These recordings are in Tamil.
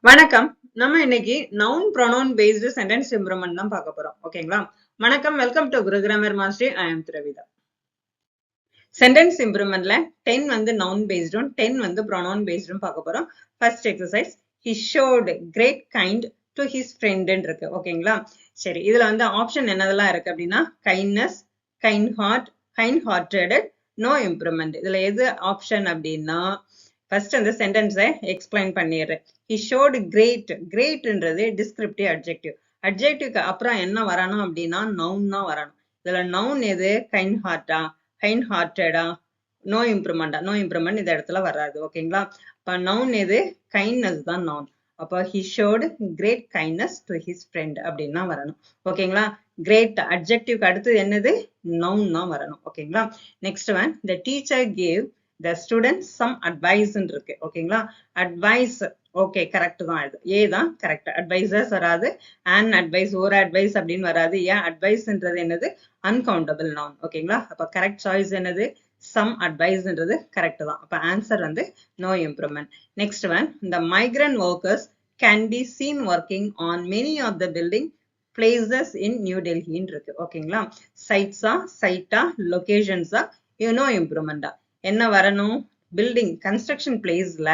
வணக்கம். நம்ம இன்னைக்கு noun pronoun based sentence improvement தான் பார்க்க போறோம். ஓகேங்களா? வணக்கம், welcome to Guru grammar master. I am Dravitha. Sentence இம்ப்ரூவ்மெண்ட்ல 10 வந்து நவுன் பேஸ்டும் 10 வந்து ப்ரொனவுன் பேஸ்டும் பார்க்க போறோம். First exercise, he showed great kind to his friend ன்னு இருக்கு. ஓகேங்களா? சரி, இதுல வந்து ஆப்ஷன் என்னதெல்லாம் இருக்கு அப்படின்னா kindness, kind heart, kind hearted, no improvement. இதுல எது ஆப்ஷன் அப்படின்னா ஃபர்ஸ்ட் அந்த சென்டென்ஸை எக்ஸ்பிளைன் பண்ணிடுறேன். he showed great. greatன்றது டிஸ்கிரிப்டிவ் அட்ஜெக்டிவ். அட்ஜெக்டிவ்க்கு அப்புறம் என்ன வரணும் அப்படின்னா நவுன் தான் வரணும். இதுல நவுன் எது? கைண்ட் ஹார்ட்டா, கைண்ட் ஹார்ட்டடா, நோ இம்ப்ரூவ்மெண்டா? நோ இம்ப்ரூவ்மெண்ட் இந்த இடத்துல வராது. ஓகேங்களா? இப்ப நவுன் எது? கைண்ட்னஸ் தான் நவுன். அப்போ he showed great kindness to his friend அப்படின்னா வரணும். ஓகேங்களா? கிரேட் அட்ஜெக்டிவ்க்கு அடுத்தது என்னது? நவுன் தான் வரணும். ஓகேங்களா? Next one, the teacher gave the students some advice இருக்கு. ஓகேங்களா? அட்வைஸ் ஓகே, கரெக்ட் தான். இது ஏ தான் கரெக்ட். அட்வைசர்ஸ் வராது, அன் அட்வைஸ், ஒரு அட்வைஸ் அப்படின்னு வராது. ஏன்? அட்வைஸ்ன்றது என்னது? Uncountable noun. ஓகேங்களா? அப்ப கரெக்ட் சாய்ஸ் என்னது? சம் அட்வைஸ்ன்றது கரெக்ட் தான். அப்ப ஆன்சர் வந்து no improvement. Next one, the migrant workers can be seen working on many of the building places in New Delhi இருக்கு. ஓகேங்களா? சைட்ஸா, சைட்டா, லொகேஷன்ஸா, நோ இம்ப்ரூவ்மெண்டா? என்ன வரணும்? பில்டிங் கன்ஸ்ட்ரக்ஷன் பிளேஸ்ல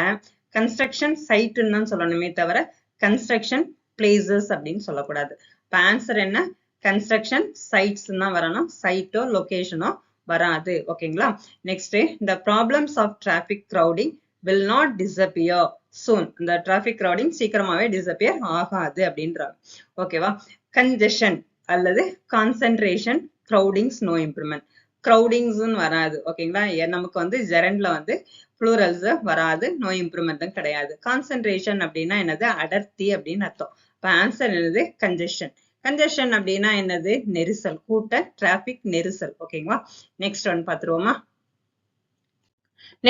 கன்ஸ்ட்ரக்ஷன் சைட்டுன்னு தான் சொல்லணுமே தவிர கன்ஸ்ட்ரக்ஷன் பிளேசஸ் அப்படின்னு சொல்லக்கூடாது. இப்ப ஆன்சர் என்ன? கன்ஸ்ட்ரக்ஷன் சைட்ஸ் தான் வரணும். சைட்டோ லொகேஷனோ வராது. ஓகேங்களா? Next, the problems of traffic crowding will not disappear soon. இந்த traffic crowding சீக்கிரமாவே disappear ஆகாது அப்படின்றாங்க. ஓகேவா? congestion அல்லது concentration, crowdings, no improvement. crowdings வராது. ஓகேங்களா? நமக்கு வந்து ஜெரண்ட்ல வந்து ப்ளூரல்ஸ் வராது, நோ இம்ப்ரூவ்மெண்ட் கிடையாது. கான்சென்ட்ரேஷன் அப்படின்னா என்னது? அடர்த்தி அப்படின்னு அர்த்தம். இப்ப ஆன்சர் என்னது? கன்ஜெஷன். கன்ஜெஷன் அப்படின்னா என்னது? நெரிசல், கூட்ட, டிராபிக் நெரிசல். ஓகேங்களா? நெக்ஸ்ட் ஒன் பாத்துருவோமா?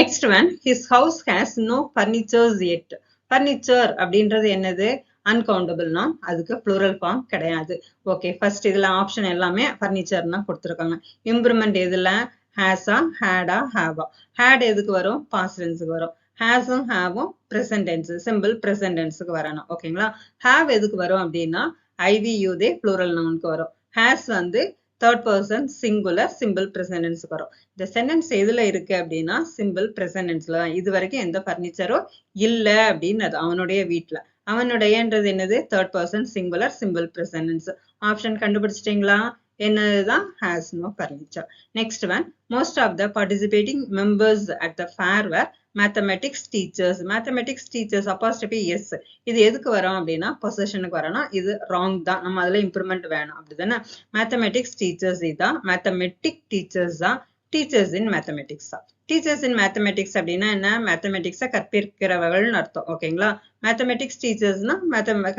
Next one, his house has no furnitures yet. Furniture அப்படின்றது என்னது? அன்கவுண்டபிள்னா அதுக்கு ப்ளூரல் ஃபார்ம் கிடையாது. ஓகே, ஃபர்ஸ்ட் இதுல ஆப்ஷன் எல்லாமே ஃபர்னிச்சர் தான் கொடுத்துருக்காங்க. இம்ப்ரூவ்மெண்ட் எதுல? ஹேஸா, ஹேடா, ஹேவா? ஹேட் எதுக்கு வரும்? பாஸ்ட் டென்ஸுக்கு வரும். ஹேஸும் ஹேவும் பிரசன்ட் டென்ஸ், சிம்பிள் பிரசன்ட் டென்ஸுக்கு வரணும். ஓகேங்களா? ஹேவ் எதுக்கு வரும் அப்படின்னா ஐவியூதே ப்ளூரல் நவுனுக்கு வரும். ஹேஸ் வந்து third person singular simple present டென்ஸ்க்கு வரும். இந்த சென்டென்ஸ் எதுல இருக்கு அப்படின்னா சிம்பிள் பிரசன்ட் டென்ஸ்ல தான். இது வரைக்கும் எந்த ஃபர்னிச்சரும் இல்ல அப்படின்னு அது அவனுடைய வீட்டுல. அவனுடையன்றது என்னது? Third person singular simple present tense. Option கண்டுபிடிச்சிட்டீங்களா? என்னதுதான்? has no furniture. Next one, most of the participating members at the fair were mathematics teachers. mathematics teachers apostrophe yes. இது எதுக்கு வரும் அப்படின்னா பொசிஷனுக்கு வரணும். இது ராங் தான். நம்ம அதுல இம்ப்ரூவ்மெண்ட் வேணும். அப்படிதானே? மேத்தமெட்டிக்ஸ் டீச்சர்ஸ் இதான். மேத்தமெட்டிக் டீச்சர்ஸ் தான். டீச்சர்ஸ் இன் மேத்தமெட்டிக்ஸ் தான். டீச்சர்ஸ் இன் மேத்தமெட்டிக்ஸ் அப்படின்னா என்ன? மேத்தமெட்டிக்ஸை கற்பிக்கிறவர்கள்னு அர்த்தம். ஓகேங்களா? மேத்தமெட்டிக்ஸ் டீச்சர்ஸ்னா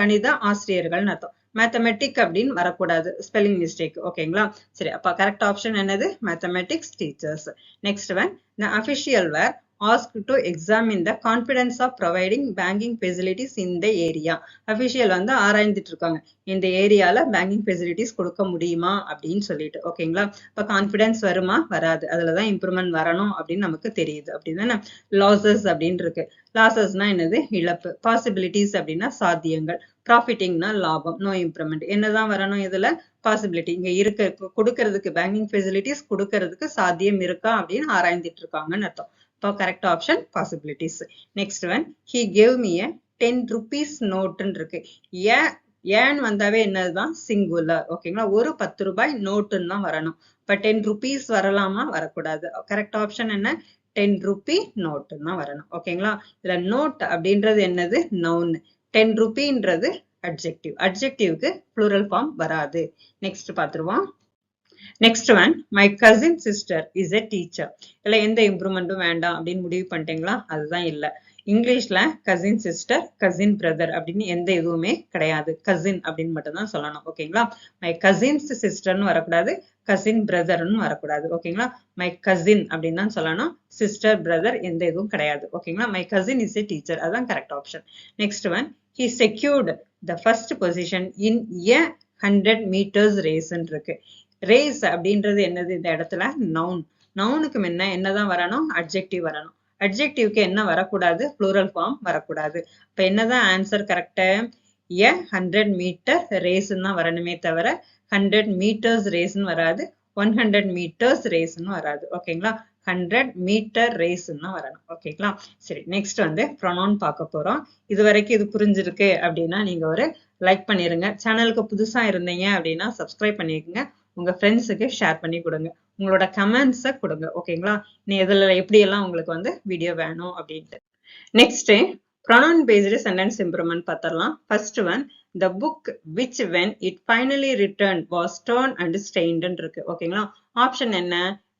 கணித ஆசிரியர்கள்னு அர்த்தம். மேத்தமெட்டிக் அப்படின்னு வரக்கூடாது, ஸ்பெல்லிங் மிஸ்டேக். ஓகேங்களா? சரி, அப்ப கரெக்ட் ஆப்ஷன் என்னது? Mathematics teachers. Next one, the official were asked to examine the confidence of providing banking facilities in the area. Official வந்து ஆராய்ந்துட்டு இருக்காங்க, இந்த ஏரியால பேங்கிங் ஃபெசிலிட்டிஸ் கொடுக்க முடியுமா அப்படின்னு சொல்லிட்டு. ஓகேங்களா? இப்ப கான்பிடன்ஸ் வருமா? வராது. அதுலதான் இம்ப்ரூவ்மெண்ட் வரணும் அப்படின்னு நமக்கு தெரியுது. அப்படிதானே? லாசஸ் அப்படின்னு இருக்கு. லாசஸ்னா என்னது? இழப்பு. பாசிபிலிட்டிஸ் அப்படின்னா சாத்தியங்கள். ப்ராஃபிட்டிங்னா லாபம். No improvement. என்னதான் வரணும் இதுல? பாசிபிலிட்டி. இங்க இருக்க கொடுக்கறதுக்கு பேங்கிங் ஃபெசிலிட்டிஸ் கொடுக்கறதுக்கு சாத்தியம் இருக்கா அப்படின்னு ஆராய்ந்துட்டு இருக்காங்கன்னு அர்த்தம். இப்போ correct option possibilities. Next one, he gave me a 10 rupees நோட்டுன்னு இருக்கு. ஏன் வந்தாவே என்னதுதான்? சிங்குலர். ஓகேங்களா? ஒரு 10 ரூபாய் நோட்டுன்னு தான் வரணும். இப்ப 10 rupees வரலாமா? வரக்கூடாது. கரெக்ட் ஆப்ஷன் என்ன? 10 rupee நோட்டுன்னு தான் வரணும். ஓகேங்களா? இதுல நோட் அப்படின்றது என்னது? நவுன். 10 rupeeன்றது அட்ஜெக்டிவ். அட்ஜெக்டிவ்க்கு ப்ளூரல் ஃபார்ம் வராது. நெக்ஸ்ட் பாத்துருவோம். Next one, my cousin sister is a teacher. இல்ல எந்த இம்ப்ரூவ்மெண்ட்டும் வேண்டாம் அப்படின்னு முடிவு பண்ணிட்டீங்களா? அதுதான் இல்ல. இங்கிலீஷ்ல கசின் சிஸ்டர், கசின் பிரதர் அப்படின்னு எந்த இதுவுமே கிடையாது. கசின் அப்படின்னு மட்டும் தான் சொல்லணும். ஓகேங்களா? மை கசின்ஸ் சிஸ்டர்னு வரக்கூடாது, கசின் பிரதர்னு வரக்கூடாது. ஓகேங்களா? மை கசின் அப்படின்னு தான் சொல்லணும். சிஸ்டர், பிரதர் எந்த இதுவும் கிடையாது. ஓகேங்களா? My cousin is a teacher, அதுதான் correct option. Next one, he secured the first position in a 100 meters race இருக்கு. ரேஸ் அப்படின்றது என்னது? இந்த இடத்துல நவுன். நவுனுக்கு முன்ன என்னதான் வரணும்? அட்ஜெக்டிவ் வரணும். அட்ஜெக்டிவ்க்கு என்ன வரக்கூடாது? ப்ளூரல் ஃபார்ம் வரக்கூடாது. இப்ப என்னதான் ஆன்சர் கரெக்ட்? a 100 மீட்டர் ரேஸ்ன்னு தான் வரணுமே தவிர 100 மீட்டர்ஸ் ரேஸ்ன்னு வராது, 100 மீட்டர்ஸ் ரேஸ்ன்னு வராது. ஓகேங்களா? 100 மீட்டர் ரேஸ்ன்னு தான் வரணும். ஓகேங்களா? சரி, நெக்ஸ்ட் வந்து ப்ரொனவுன் பார்க்க போறோம். இது வரைக்கும் இது புரிஞ்சிருக்கு அப்படின்னா நீங்க ஒரு லைக் பண்ணிருங்க. சேனலுக்கு புதுசா இருந்தீங்க அப்படின்னா சப்ஸ்கிரைப் பண்ணிக்கோங்க. உங்க ஃப்ரெண்ட்ஸுக்கு ஷேர் பண்ணி கொடுங்க. உங்களோட கமெண்ட்ஸை கொடுங்க. ஓகேங்களா? நீ இதுல எப்படி எல்லாம் உங்களுக்கு வந்து வீடியோ வேணும் அப்படின்ட்டு. Next pronoun based sentence improvement பார்த்தரலாம். First one, the book which when it finally returned was torn and stained இருக்கு. ஓகேங்களா? ஆப்ஷன் என்ன?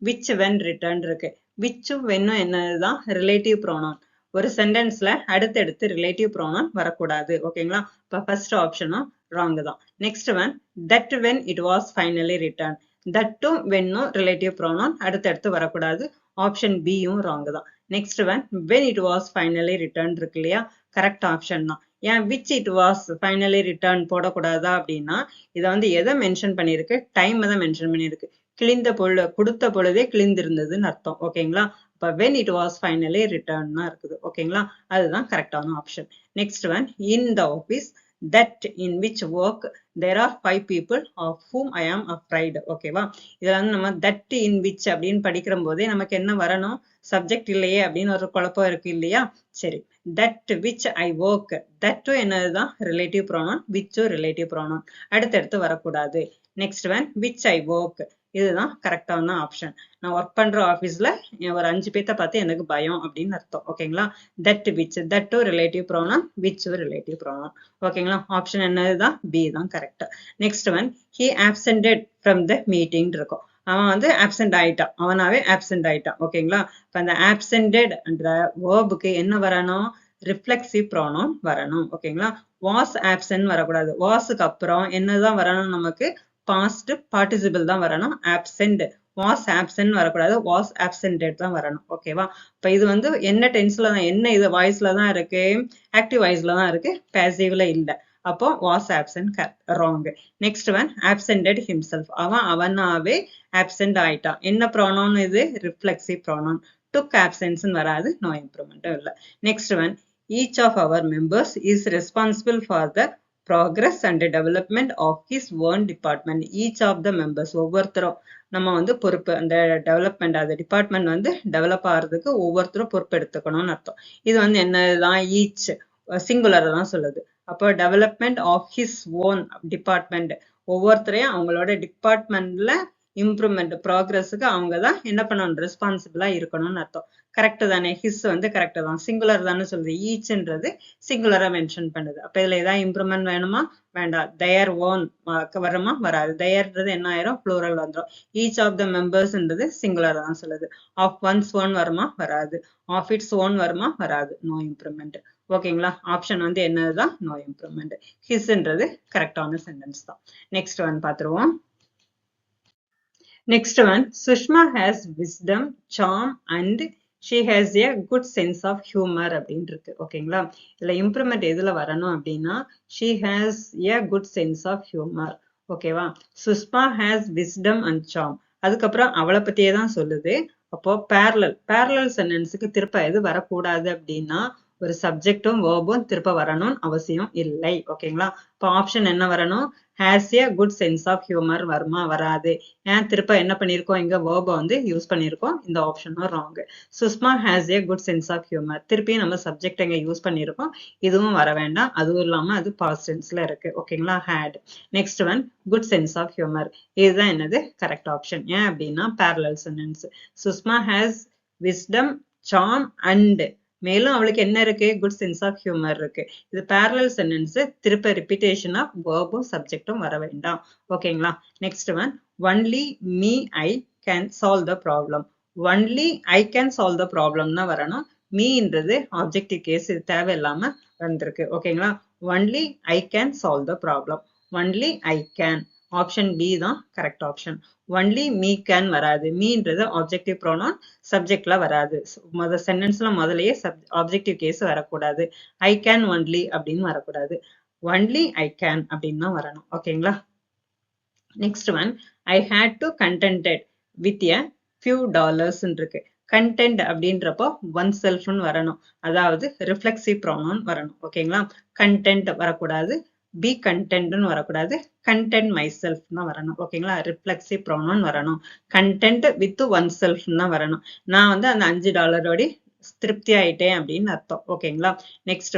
which when returned இருக்கு. which when என்னதுதான் relative pronoun. ஒரு சென்டென்ஸ்ல அடுத்தடுத்து ரிலேட்டிவ் ப்ரோனவுன் வரக்கூடாது. ஓகேங்களா? இப்போ ஃபர்ஸ்ட் ஆப்ஷனும் ராங் தான். Next one, that when it was finally returned. தட்டும் வென்னும் ரிலேட்டிவ் ப்ரோனவுன் அடுத்தடுத்து வரக்கூடாது. ஆப்ஷன் பியும் ராங் தான். Next one, when it was finally returned இருக்கு இல்லையா? கரெக்ட் ஆப்ஷன் தான். ஏன் which it was finally returned போடக்கூடாதா அப்படின்னா இதை வந்து எதை மென்ஷன் பண்ணியிருக்கு? டைம் தான் மென்ஷன் பண்ணியிருக்கு. கிழிந்த பொருள் கொடுத்த பொழுதே கிழிந்திருந்ததுன்னு அர்த்தம். ஓகேங்களா? இப்போ when it was finally returned இருக்குது. ஓகேங்களா? அதுதான் கரெக்டான option. Next one, in the office that in which work there are 5 people of whom I am afraid. ஓகேவா? இதுல வந்து நம்ம that in which அப்படின்னு படிக்கிற போதே நமக்கு என்ன வரணும்? சப்ஜெக்ட் இல்லையே அப்படின்னு ஒரு குழப்பம் இருக்கு இல்லையா? சரி, that which I work, that என்னதுதான் relative pronoun, which relative pronoun அடுத்தடுத்து வரக்கூடாது. Next one, which I work, இதுதான் கரெக்டான ஆப்ஷன். நான் ஒர்க் பண்ற ஆபீஸ்ல ஒரு 5 பேத்த பார்த்து எனக்கு பயம் அப்படின்னு அர்த்தம். ஓகேங்களா? that which, that relative pronoun, which relative pronoun. ஓகேங்களா? ஆப்ஷன் என்னதுதான்? பி தான் correct. Next one, he absented from the meeting இருக்கும். அவன் வந்து ஆப்சென்ட் ஆயிட்டான், அவனாவே ஆப்சென்ட் ஆயிட்டான். ஓகேங்களா? இப்ப அந்த ஆப்சென்டட் என்ற வேர்புக்கு என்ன வரணும்? ரிஃப்ளெக்சிவ் ப்ரோனவுன் வரணும். ஓகேங்களா? வாஸ் ஆப்சென்ட் வரக்கூடாது. வாஸுக்கு அப்புறம் என்னதான் வரணும்? நமக்கு பாஸ்ட் பார்ட்டிசிபிள் தான் வரணும். ஆப்சென்ட், வாஸ் ஆப்சென்ட் வரக்கூடாது, வாஸ் ஆப்சென்டட் தான் வரணும். ஓகேவா? இப்ப இது வந்து என்ன டென்ஸ்ல தான், என்ன இது வாய்ஸ்ல தான் இருக்கு? ஆக்டிவ் வாய்ஸ்ல தான் இருக்கு, பாசிவ்ல இல்ல. அப்போ was absent wrong. Next one, absented himself, அவனாவே absent ஆயிட்டான். என்ன ப்ரோனவுன் இது? Reflexive pronoun. took absence வராது, நோ இம்ப்ரூவ்மெண்ட்டும் இல்லை. Next one, each of our members is responsible for the progress and development of his own department. each of the members, ஒவ்வொருத்தரும் நம்ம வந்து பொறுப்பு, அந்த டெவலப்மெண்ட், அந்த டிபார்ட்மெண்ட் வந்து டெவலப் ஆகிறதுக்கு ஒவ்வொருத்தரும் பொறுப்பு எடுத்துக்கணும்னு அர்த்தம். இது வந்து என்னதுதான்? ஈச் சிங்குலர் தான் சொல்லுது. அப்போ development of his own department, ஒவ்வொருத்தரையும் அவங்களோட டிபார்ட்மெண்ட்ல இம்ப்ரூவ்மெண்ட் ப்ராக்ரஸுக்கு அவங்க தான் என்ன பண்ணணும்? ரெஸ்பான்சிபிளா இருக்கணும்னு அர்த்தம். கரெக்ட் தானே? ஹிஸ் வந்து கரெக்ட் தான், சிங்குலர் தானே சொல்லுது. ஈச்ன்றது சிங்குலரா மென்ஷன் பண்ணுது. அப்ப இதுல ஏதாவது இம்ப்ரூவ்மெண்ட் வேணுமா? வேண்டாம். தயர் ஓன் வருமா? வராது. தயர்ன்றது என்ன ஆயிரும்? ப்ளூரல் வந்துடும். ஈச் ஆஃப் த மெம்பர்ஸ்ன்றது சிங்குலர் தான் சொல்லுது. ஆஃப் ஒன்ஸ் ஓன் வருமா? வராது. ஆஃப் இட்ஸ் ஓன் வருமா? வராது. No improvement. ஓகேங்களா? ஆப்ஷன் வந்து என்னதுதான்? No improvement. ஹிஸ்ன்றது கரெக்டான சென்டென்ஸ் தான். நெக்ஸ்ட் ஒன் பார்த்துருவோம். Next one, Sushma has wisdom, charm and she has a good sense of humor அப்படின்னு இருக்கு. ஓகேங்களா? இதுல இம்ப்ரூவ்மெண்ட் எதுல வரணும் அப்படின்னா she has a good sense of humor. ஓகேவா? Sushma has wisdom and charm, அதுக்கப்புறம் அவளை பத்தியே தான் சொல்லுது. அப்போ பேரலல் சென்டென்ஸுக்கு திருப்ப எது வரக்கூடாது அப்படின்னா ஒரு சப்ஜெக்டும் வேர்பும் திருப்ப வரணும்னு அவசியம் இல்லை. ஓகேங்களா? இப்போ ஆப்ஷன் என்ன வரணும்? has a good sense of humor வருமா? வராது. ஏன் திருப்ப என்ன பண்ணிருக்கோம்? இங்க வேர்பை வந்து யூஸ் பண்ணிருக்கோம். இந்த ஆப்ஷனும் wrong. Sushma has a good sense of humor, திருப்பி நம்ம சப்ஜெக்ட் இங்க யூஸ் பண்ணிருக்கோம். இதுவும் வர வேண்டாம். அதுவும் இல்லாம அது பாஸ்ட் டென்ஸ்ல இருக்கு. ஓகேங்களா? had. Next one, good sense of humor, இதுதான் என்னது? Correct option. ஏன் அப்படின்னா parallel sentence. Sushma has wisdom, charm and, மேலும் அவளுக்கு என்ன இருக்கு? குட் சென்ஸ் ஆஃப் ஹியூமர் இருக்கு. இது பேரலல் சென்டென்ஸ், திருப்ப ரிப்பீட்டேஷன் ஆஃப் வேர்பும் சப்ஜெக்டும் வர வேண்டாம். ஓகேங்களா? Next one, only me I can solve the problem. Only I can solve the problem தான் வரணும். மீன்றது ஆப்ஜெக்டிவ் கேஸ், இது தேவையில்லாம வந்திருக்கு. ஓகேங்களா? Only I can solve the problem. Only I can, option B தான் correct option. Only me can வராது. மீன்றது ஆப்ஜெக்டிவ் ப்ரோனவுன், சப்ஜெக்ட்ல வராது. சென்டென்ஸ்ல முதலையே ஆப்ஜெக்டிவ் கேஸ் வரக்கூடாது. ஐ கேன் ஒன்லி அப்படின்னு வரக்கூடாது. ஒன்லி ஐ கேன் அப்படின்னு தான் வரணும். ஓகேங்களா? Next one, I had to contented with a few dollars இருக்கு. கண்டென்ட் அப்படின்றப்போ ஒன் செல்ஃப்னு வரணும். அதாவது ரிஃப்ளெக்சிவ் ப்ரோனவுன் வரணும். ஓகேங்களா? கண்டென்ட் வரக்கூடாது, பி கண்டென்ட்னு வரக்கூடாது, கண்டென்ட் மை செல்ஃப் தான் வரணும். ஓகேங்களா? ரிஃப்ளெக்சிவ் ப்ரோனவுன் வரணும். கண்டென்ட் வித் ஒன் செல்ஃப் தான் வரணும். நான் வந்து அந்த $5 திருப்தி ஆயிட்டேன் அப்படின்னு அர்த்தம். ஓகேங்களா? Next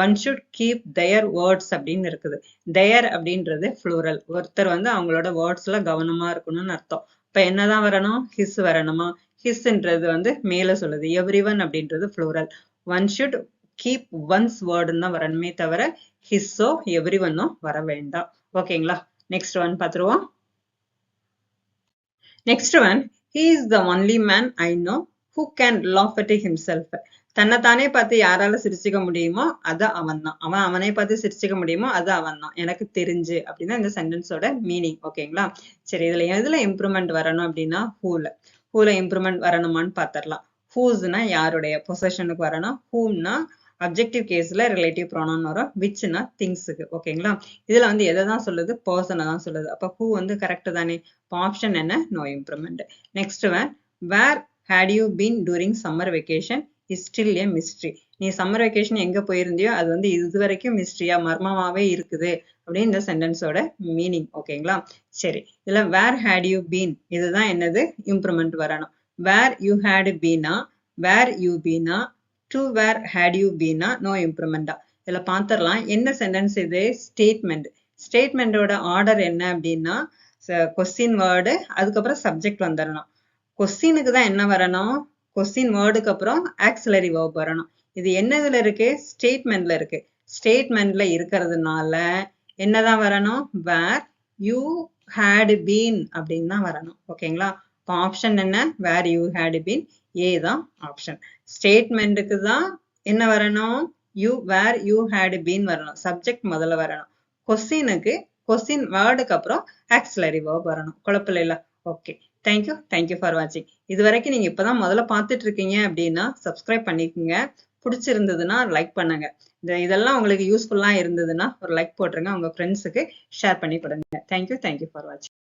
one should keep their words அப்படின்னு இருக்குது. their அப்படின்றது ஃப்ளூரல். ஒருத்தர் வந்து அவங்களோட வேர்ட்ஸ்ல கவனமா இருக்கணும்னு அர்த்தம். இப்ப என்னதான் வரணும்? ஹிஸ் வரணுமா? ஹிஸ்ன்றது வந்து மேல சொல்லுது. எவ்ரிவன் அப்படின்றது plural. One should keep one's வேர்டுன்னு தான் வரணுமே தவிர ஹிஸ்ஸோ எவ்ரிவனோ வர வேண்டாம். ஓகேங்களா? நெக்ஸ்ட் பார்த்துருவோம். Next he is the only man I know who can laugh at himself. தன்னைத்தானே பார்த்து யாரால சிரிச்சுக்க முடியுமோ அது அவன் தான். அவனை பார்த்து சிரிச்சுக்க முடியுமோ அது அவன் தான் எனக்கு தெரிஞ்சு அப்படின்னா இந்த சென்டென்ஸோட மீனிங். ஓகேங்களா? சரி, இதுல எதுல இம்ப்ரூவ்மெண்ட் வரணும் அப்படின்னா ஹூல இம்ப்ரூவ்மெண்ட் வரணுமான்னு பாத்திரலாம். ஹூஸ்னா யாருடைய பொசஷனுக்கு வரணும். ஹூம்னா அப்ஜெக்டிவ் கேஸ்ல ரிலேட்டிவ் ப்ரோனவுன் வரும். விச்னா திங்ஸுக்கு. ஓகேங்களா? இதுல வந்து எதை தான் சொல்லுது? பர்சனை தான் சொல்லுது. அப்ப ஹூ வந்து கரெக்ட் தானே. ஆப்ஷன் என்ன? No improvement. Next where had you been during summer vacation is still a mystery. நீ சம்மர் வெக்கேஷன் எங்க போயிருந்தியோ அது வந்து இது வரைக்கும் மிஸ்ட்ரியா மர்மமாவே இருக்குது அப்படின்னு இந்த சென்டென்ஸோட மீனிங். ஓகேங்களா? சரி, இதுல வேர் had you been இதுதான் என்னது? இம்ப்ரூவ்மெண்ட் வரணும். வேர் யூ had beenனா வேர் யூ பீனா டு வேர் had you beenனா நோ இம்ப்ரூவ்மெண்டா. இதுல பாத்திரலாம் என்ன சென்டென்ஸ் இது? ஸ்டேட்மெண்ட். ஸ்டேட்மெண்டோட ஆர்டர் என்ன அப்படின்னா கொஸ்டின் வேர்டு அதுக்கப்புறம் சப்ஜெக்ட் வந்துடணும். கொஸ்டினுக்கு தான் என்ன வரணும்? கொஸ்டின் வேர்டுக்கு அப்புறம் ஆக்சிலரி வேர்ப் வரணும். இது என்னதுல இருக்கு? ஸ்டேட்மெண்ட்ல இருக்கு. ஸ்டேட்மெண்ட்ல இருக்கிறதுனால என்னதான் வரணும்? வேர் யூ had been அப்படின்னு தான் வரணும். ஓகேங்களா? இப்போ ஆப்ஷன் என்ன? Where you had been. A தான் ஆப்ஷன். ஸ்டேட்மெண்ட்டுக்கு தான் என்ன வரணும்? வேர் யூ had been வரணும். சப்ஜெக்ட் முதல்ல வரணும். கொஸ்டினுக்கு கொஸ்டின் வேர்டுக்கு அப்புறம் ஆக்சிலரி வேர்ப் வரணும். குழப்பம் இல்ல? ஓகே, தேங்க்யூ ஃபார் வாட்சிங். இது வரைக்கும் நீங்க இப்பதான் முதல்ல பார்த்துட்டு இருக்கீங்க அப்படின்னா சப்ஸ்கிரைப் பண்ணிக்கோங்க. பிடிச்சிருந்ததுன்னா லைக் பண்ணுங்க. இதெல்லாம் உங்களுக்கு யூஸ்ஃபுல்லா இருந்ததுன்னா ஒரு லைக் போட்டுருங்க. உங்க ஃப்ரெண்ட்ஸுக்கு ஷேர் பண்ணி கொடுங்க. தேங்க்யூ ஃபார் வாட்சிங்.